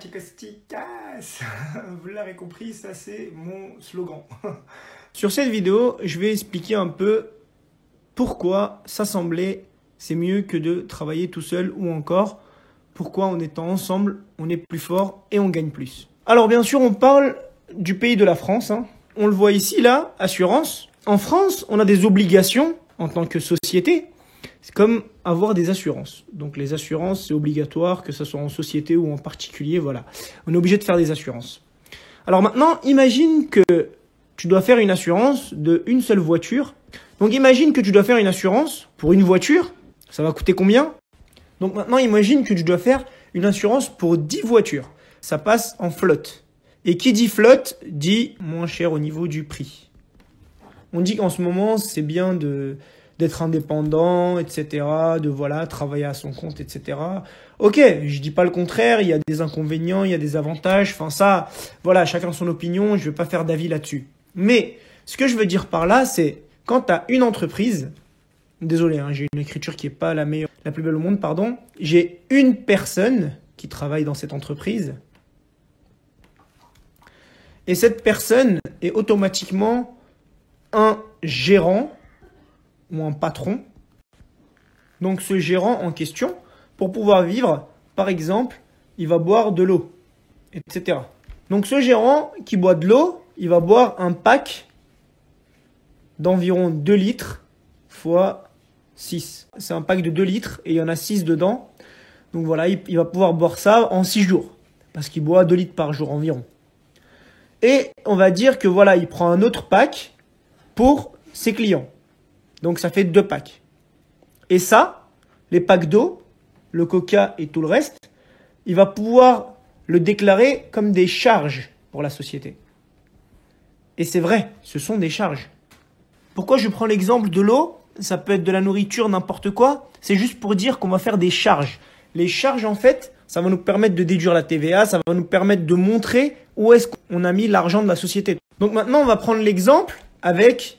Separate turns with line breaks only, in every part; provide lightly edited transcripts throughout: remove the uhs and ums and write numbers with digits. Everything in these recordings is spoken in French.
chicos chicas. Vous l'avez compris, ça c'est mon slogan. Sur cette vidéo, je vais expliquer un peu pourquoi s'assembler c'est mieux que de travailler tout seul, ou encore pourquoi en étant ensemble, on est plus fort et on gagne plus. Alors bien sûr, on parle du pays de la France. On le voit ici, là, assurance. En France, on a des obligations en tant que société. C'est comme avoir des assurances. Donc les assurances, c'est obligatoire, que ce soit en société ou en particulier, voilà. On est obligé de faire des assurances. Alors maintenant, imagine que tu dois faire une assurance de une seule voiture. Donc imagine que tu dois faire une assurance pour une voiture. Ça va coûter combien? Donc maintenant, imagine que tu dois faire une assurance pour 10 voitures. Ça passe en flotte. Et qui dit flotte, dit moins cher au niveau du prix. On dit qu'en ce moment, c'est bien d'être indépendant, etc., de travailler à son compte, etc. Ok, je dis pas le contraire, il y a des inconvénients, il y a des avantages, enfin ça, voilà, chacun son opinion, je vais pas faire d'avis là-dessus. Mais ce que je veux dire par là, c'est quand tu as une entreprise, désolé, j'ai une écriture qui est pas la meilleure, la plus belle au monde, pardon, j'ai une personne qui travaille dans cette entreprise, et cette personne est automatiquement un gérant ou un patron. Donc ce gérant en question, pour pouvoir vivre, par exemple, il va boire de l'eau, etc. Donc ce gérant qui boit de l'eau, il va boire un pack d'environ 2 litres fois 6. C'est un pack de 2 litres et il y en a 6 dedans. Donc voilà, il va pouvoir boire ça en 6 jours. Parce qu'il boit 2 litres par jour environ. Et on va dire que voilà, il prend un autre pack pour ses clients. Donc ça fait 2 packs. Et ça, les packs d'eau, le coca et tout le reste, il va pouvoir le déclarer comme des charges pour la société. Et c'est vrai, ce sont des charges. Pourquoi je prends l'exemple de l'eau? Ça peut être de la nourriture, n'importe quoi. C'est juste pour dire qu'on va faire des charges. Les charges, en fait, ça va nous permettre de déduire la TVA, ça va nous permettre de montrer où est-ce qu'on a mis l'argent de la société. Donc maintenant, on va prendre l'exemple avec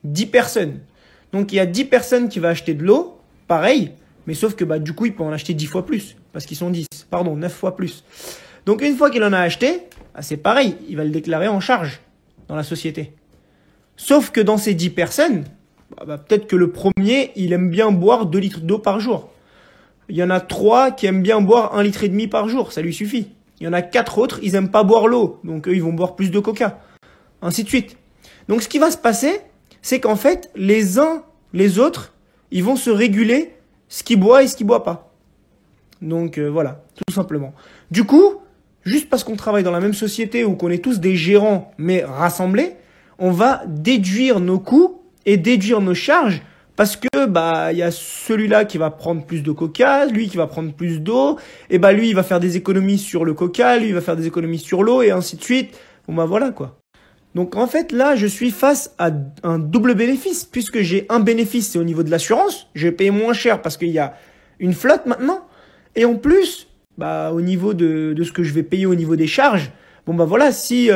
10 personnes. Donc il y a 10 personnes qui vont acheter de l'eau, pareil, mais sauf que du coup, il peut en acheter 10 fois plus, parce qu'ils sont 10, 9 fois plus. Donc une fois qu'il en a acheté, c'est pareil, il va le déclarer en charge dans la société. Sauf que dans ces 10 personnes, peut-être que le premier, il aime bien boire 2 litres d'eau par jour. Il y en a 3 qui aiment bien boire 1,5 litre par jour, ça lui suffit. Il y en a 4 autres, ils aiment pas boire l'eau, donc eux, ils vont boire plus de coca. Ainsi de suite. Donc ce qui va se passer, c'est qu'en fait, les uns, les autres, ils vont se réguler ce qu'ils boivent et ce qu'ils boivent pas. Donc voilà, tout simplement. Du coup, juste parce qu'on travaille dans la même société ou qu'on est tous des gérants, mais rassemblés, on va déduire nos coûts et déduire nos charges parce que il y a celui-là qui va prendre plus de coca, lui qui va prendre plus d'eau, et lui il va faire des économies sur le coca, lui il va faire des économies sur l'eau et ainsi de suite. Bon voilà quoi. Donc en fait là je suis face à un double bénéfice puisque j'ai un bénéfice, c'est au niveau de l'assurance, je vais payer moins cher parce qu'il y a une flotte maintenant, et en plus au niveau de ce que je vais payer au niveau des charges, si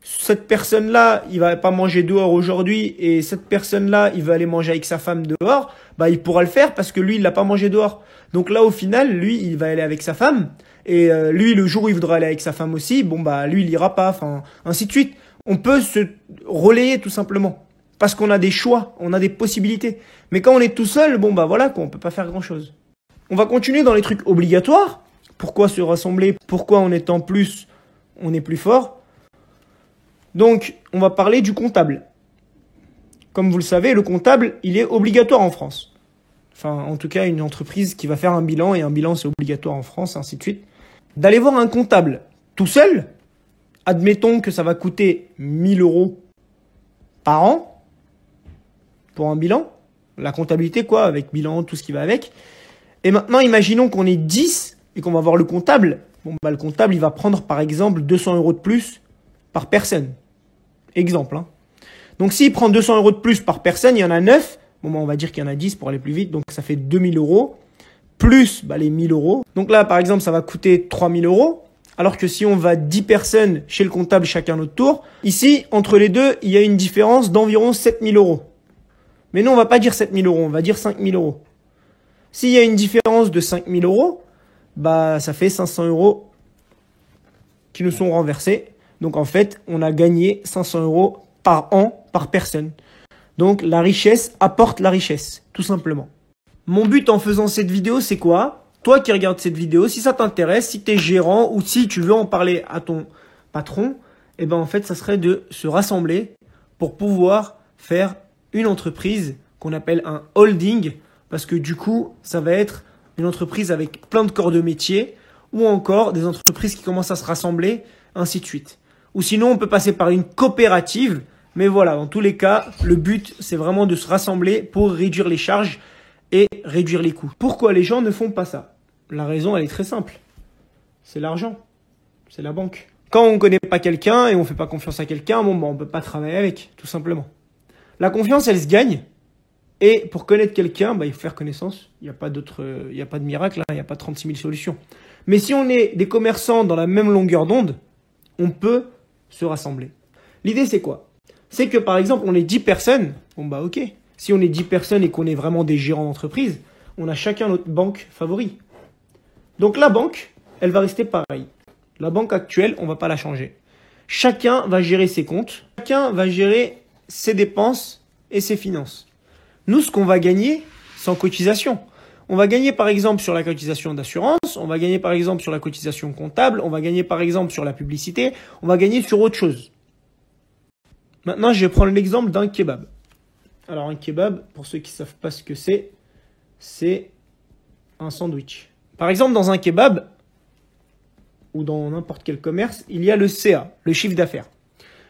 cette personne-là, il va pas manger dehors aujourd'hui et cette personne-là, il va aller manger avec sa femme dehors, il pourra le faire parce que lui, il l'a pas mangé dehors. Donc là, au final, lui, il va aller avec sa femme et lui, le jour où il voudra aller avec sa femme aussi, lui, il ira pas, enfin, ainsi de suite. On peut se relayer tout simplement parce qu'on a des choix, on a des possibilités. Mais quand on est tout seul, on peut pas faire grand-chose. On va continuer dans les trucs obligatoires. Pourquoi se rassembler? Pourquoi en étant plus, on est plus fort? Donc, on va parler du comptable. Comme vous le savez, le comptable, il est obligatoire en France. Enfin, en tout cas, une entreprise qui va faire un bilan, et un bilan, c'est obligatoire en France, ainsi de suite. D'aller voir un comptable tout seul, admettons que ça va coûter 1 000 € par an pour un bilan. La comptabilité, avec bilan, tout ce qui va avec. Et maintenant, imaginons qu'on est 10 et qu'on va voir le comptable. Le comptable, il va prendre, par exemple, 200 € de plus par personne. Exemple. Donc s'il prend 200 € de plus par personne, il y en a 9. On va dire qu'il y en a 10 pour aller plus vite. Donc ça fait 2 000 € plus les 1 000 €. Donc là, par exemple, ça va coûter 3 000 €. Alors que si on va 10 personnes chez le comptable chacun notre tour, ici, entre les deux, il y a une différence d'environ 7 000 €. Mais nous, on va pas dire 7 000 €, on va dire 5 000 €. S'il y a une différence de 5 000 €, ça fait 500 € qui nous sont renversés. Donc en fait, on a gagné 500 € par an, par personne. Donc la richesse apporte la richesse, tout simplement. Mon but en faisant cette vidéo, c'est quoi? Toi qui regardes cette vidéo, si ça t'intéresse, si tu es gérant ou si tu veux en parler à ton patron, eh ben en fait, ça serait de se rassembler pour pouvoir faire une entreprise qu'on appelle un holding, parce que du coup, ça va être une entreprise avec plein de corps de métier ou encore des entreprises qui commencent à se rassembler, ainsi de suite. Ou sinon, on peut passer par une coopérative. Mais voilà, dans tous les cas, le but, c'est vraiment de se rassembler pour réduire les charges et réduire les coûts. Pourquoi les gens ne font pas ça? La raison, elle est très simple. C'est l'argent. C'est la banque. Quand on ne connaît pas quelqu'un et on ne fait pas confiance à quelqu'un, on ne peut pas travailler avec, tout simplement. La confiance, elle se gagne. Et pour connaître quelqu'un, il faut faire connaissance. Il n'y a pas de miracle, il n'y a pas 36 000 solutions. Mais si on est des commerçants dans la même longueur d'onde, on peut se rassembler. L'idée, c'est quoi? C'est que par exemple, on est 10 personnes. Ok. Si on est 10 personnes et qu'on est vraiment des gérants d'entreprise, on a chacun notre banque favori. Donc la banque, elle va rester pareille. La banque actuelle, on ne va pas la changer. Chacun va gérer ses comptes. Chacun va gérer ses dépenses et ses finances. Nous, ce qu'on va gagner, c'est en cotisation. On va gagner par exemple sur la cotisation d'assurance, on va gagner par exemple sur la cotisation comptable, on va gagner par exemple sur la publicité, on va gagner sur autre chose. Maintenant, je vais prendre l'exemple d'un kebab. Alors un kebab, pour ceux qui ne savent pas ce que c'est un sandwich. Par exemple, dans un kebab, ou dans n'importe quel commerce, il y a le CA, le chiffre d'affaires.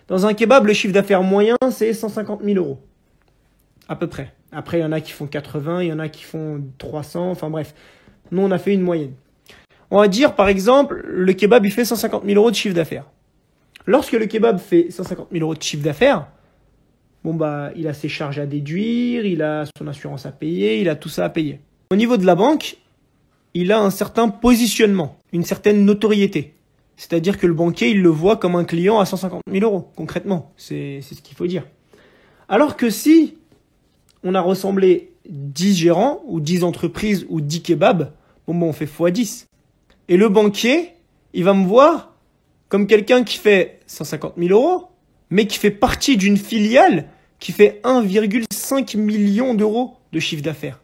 Dans un kebab, le chiffre d'affaires moyen, c'est 150 000 €. À peu près. Après, il y en a qui font 80, il y en a qui font 300, enfin bref. Nous, on a fait une moyenne. On va dire, par exemple, le kebab, il fait 150 000 € de chiffre d'affaires. Lorsque le kebab fait 150 000 € de chiffre d'affaires, il a ses charges à déduire, il a son assurance à payer, il a tout ça à payer. Au niveau de la banque, il a un certain positionnement, une certaine notoriété. C'est-à-dire que le banquier, il le voit comme un client à 150 000 €, concrètement. C'est ce qu'il faut dire. Alors que si on a rassemblé 10 gérants, ou 10 entreprises, ou 10 kebabs, on fait x10. Et le banquier, il va me voir comme quelqu'un qui fait 150 000 €, mais qui fait partie d'une filiale qui fait 1,5 million d'euros de chiffre d'affaires.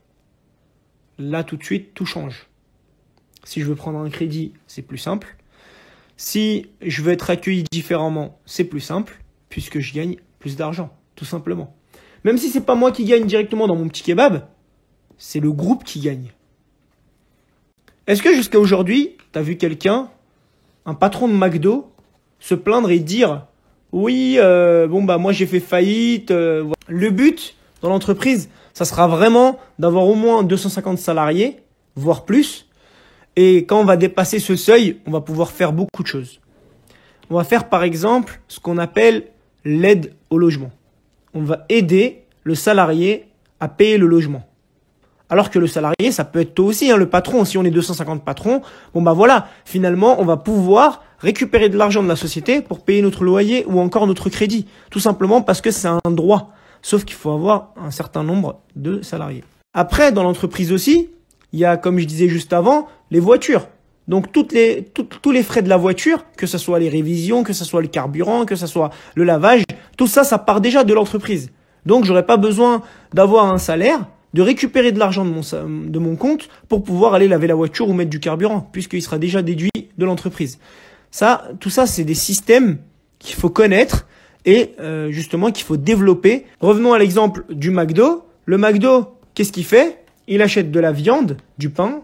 Là, tout de suite, tout change. Si je veux prendre un crédit, c'est plus simple. Si je veux être accueilli différemment, c'est plus simple, puisque je gagne plus d'argent, tout simplement. Même si c'est pas moi qui gagne directement dans mon petit kebab, c'est le groupe qui gagne. Est-ce que jusqu'à aujourd'hui, tu as vu quelqu'un, un patron de McDo, se plaindre et dire « Oui, moi j'ai fait faillite. » Le but dans l'entreprise, ça sera vraiment d'avoir au moins 250 salariés, voire plus. Et quand on va dépasser ce seuil, on va pouvoir faire beaucoup de choses. On va faire par exemple ce qu'on appelle l'aide au logement. On va aider le salarié à payer le logement. Alors que le salarié, ça peut être toi aussi, le patron. Si on est 250 patrons, finalement, on va pouvoir récupérer de l'argent de la société pour payer notre loyer ou encore notre crédit. Tout simplement parce que c'est un droit. Sauf qu'il faut avoir un certain nombre de salariés. Après, dans l'entreprise aussi, il y a, comme je disais juste avant, les voitures. Donc tous les frais de la voiture, que ce soit les révisions, que ce soit le carburant, que ce soit le lavage, tout ça, ça part déjà de l'entreprise. Donc j'aurais pas besoin d'avoir un salaire, de récupérer de l'argent de mon compte pour pouvoir aller laver la voiture ou mettre du carburant, puisqu'il sera déjà déduit de l'entreprise. Tout ça, c'est des systèmes qu'il faut connaître et justement qu'il faut développer. Revenons à l'exemple du McDo. Le McDo, qu'est-ce qu'il fait? Il achète de la viande, du pain.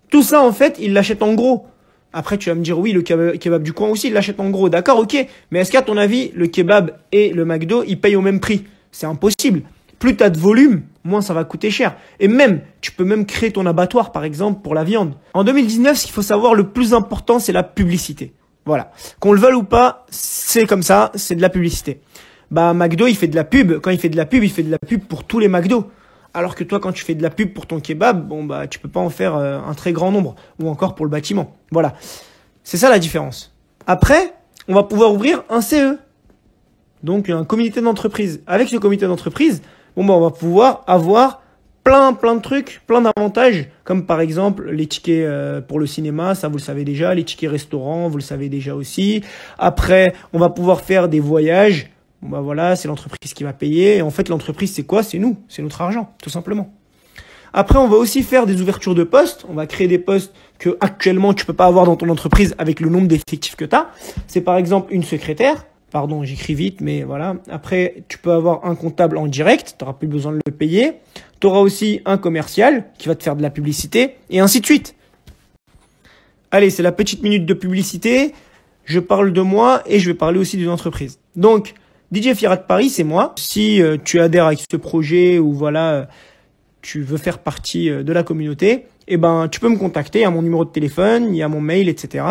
Tout ça, en fait, il l'achète en gros. Après, tu vas me dire, oui, le kebab du coin aussi, il l'achète en gros. D'accord, ok. Mais est-ce qu'à ton avis, le kebab et le McDo, ils payent au même prix? C'est impossible. Plus tu as de volume, moins ça va coûter cher. Et même, tu peux même créer ton abattoir, par exemple, pour la viande. En 2019, ce qu'il faut savoir, le plus important, c'est la publicité. Voilà. Qu'on le veuille ou pas, c'est comme ça, c'est de la publicité. McDo, il fait de la pub. Quand il fait de la pub, il fait de la pub pour tous les McDo. Alors que toi, quand tu fais de la pub pour ton kebab, tu peux pas en faire un très grand nombre. Ou encore pour le bâtiment. Voilà. C'est ça la différence. Après, on va pouvoir ouvrir un CE. Donc, un comité d'entreprise. Avec ce comité d'entreprise, on va pouvoir avoir plein de trucs, plein d'avantages, comme par exemple les tickets pour le cinéma, ça vous le savez déjà, les tickets restaurants, vous le savez déjà aussi. Après, on va pouvoir faire des voyages. Bon bah voilà, c'est l'entreprise qui va payer. Et en fait, l'entreprise, c'est quoi? C'est nous, c'est notre argent, tout simplement. Après, on va aussi faire des ouvertures de postes. On va créer des postes que actuellement tu peux pas avoir dans ton entreprise avec le nombre d'effectifs que tu as. C'est par exemple une secrétaire. Pardon, j'écris vite, mais voilà. Après, tu peux avoir un comptable en direct. Tu n'auras plus besoin de le payer. Tu auras aussi un commercial qui va te faire de la publicité et ainsi de suite. Allez, c'est la petite minute de publicité. Je parle de moi et je vais parler aussi d'une entreprise. Donc, DJ Firat Paris, c'est moi. Si tu adhères avec ce projet ou voilà, tu veux faire partie de la communauté, eh ben, tu peux me contacter. Il y a mon numéro de téléphone, il y a mon mail, etc.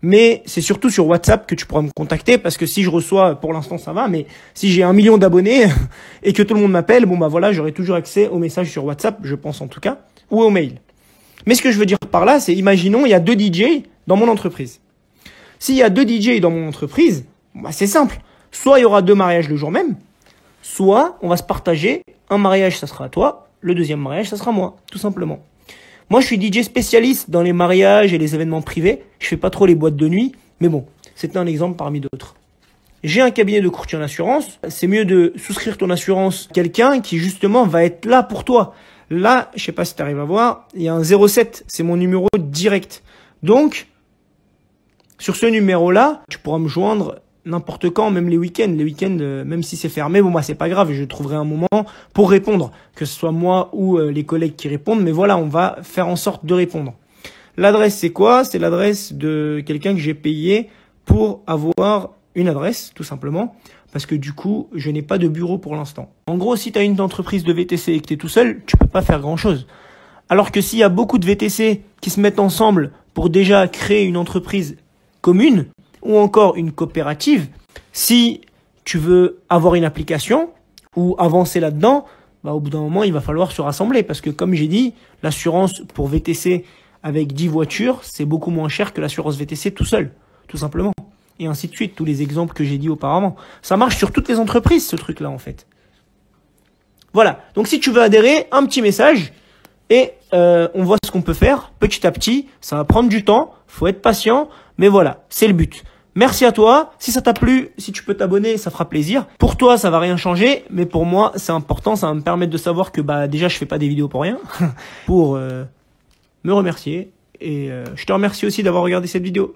Mais c'est surtout sur WhatsApp que tu pourras me contacter parce que si je reçois, pour l'instant ça va, mais si j'ai 1 million d'abonnés et que tout le monde m'appelle, bon bah voilà, j'aurai toujours accès aux messages sur WhatsApp, je pense en tout cas, ou au mail. Mais ce que je veux dire par là, c'est imaginons, il y a 2 DJ dans mon entreprise. S'il y a 2 DJ dans mon entreprise, bah c'est simple. Soit il y aura 2 mariages le jour même, soit on va se partager. Un mariage, ça sera à toi. Le deuxième mariage, ça sera moi, tout simplement. Moi, je suis DJ spécialiste dans les mariages et les événements privés. Je fais pas trop les boîtes de nuit. Mais bon, c'est un exemple parmi d'autres. J'ai un cabinet de courtier en assurance. C'est mieux de souscrire ton assurance à quelqu'un qui, justement, va être là pour toi. Là, je sais pas si tu arrives à voir, il y a un 07. C'est mon numéro direct. Donc, sur ce numéro-là, tu pourras me joindre n'importe quand, même les week-ends. Les week-ends, même si c'est fermé, bon, moi, c'est pas grave. Je trouverai un moment pour répondre. Que ce soit moi ou les collègues qui répondent. Mais voilà, on va faire en sorte de répondre. L'adresse, c'est quoi? C'est l'adresse de quelqu'un que j'ai payé pour avoir une adresse, tout simplement. Parce que du coup, je n'ai pas de bureau pour l'instant. En gros, si tu as une entreprise de VTC et que tu es tout seul, tu peux pas faire grand-chose. Alors que s'il y a beaucoup de VTC qui se mettent ensemble pour déjà créer une entreprise commune, ou encore une coopérative, si tu veux avoir une application ou avancer là-dedans, bah au bout d'un moment, il va falloir se rassembler. Parce que comme j'ai dit, l'assurance pour VTC avec 10 voitures, c'est beaucoup moins cher que l'assurance VTC tout seul, tout simplement. Et ainsi de suite, tous les exemples que j'ai dit auparavant. Ça marche sur toutes les entreprises, ce truc-là, en fait. Voilà. Donc si tu veux adhérer, un petit message et on voit ce qu'on peut faire petit à petit. Ça va prendre du temps, faut être patient, mais voilà, c'est le but. Merci à toi. Si ça t'a plu, si tu peux t'abonner, ça fera plaisir. Pour toi, ça va rien changer, mais pour moi, c'est important. Ça va me permettre de savoir que bah déjà, je fais pas des vidéos pour rien, pour me remercier. Et je te remercie aussi d'avoir regardé cette vidéo.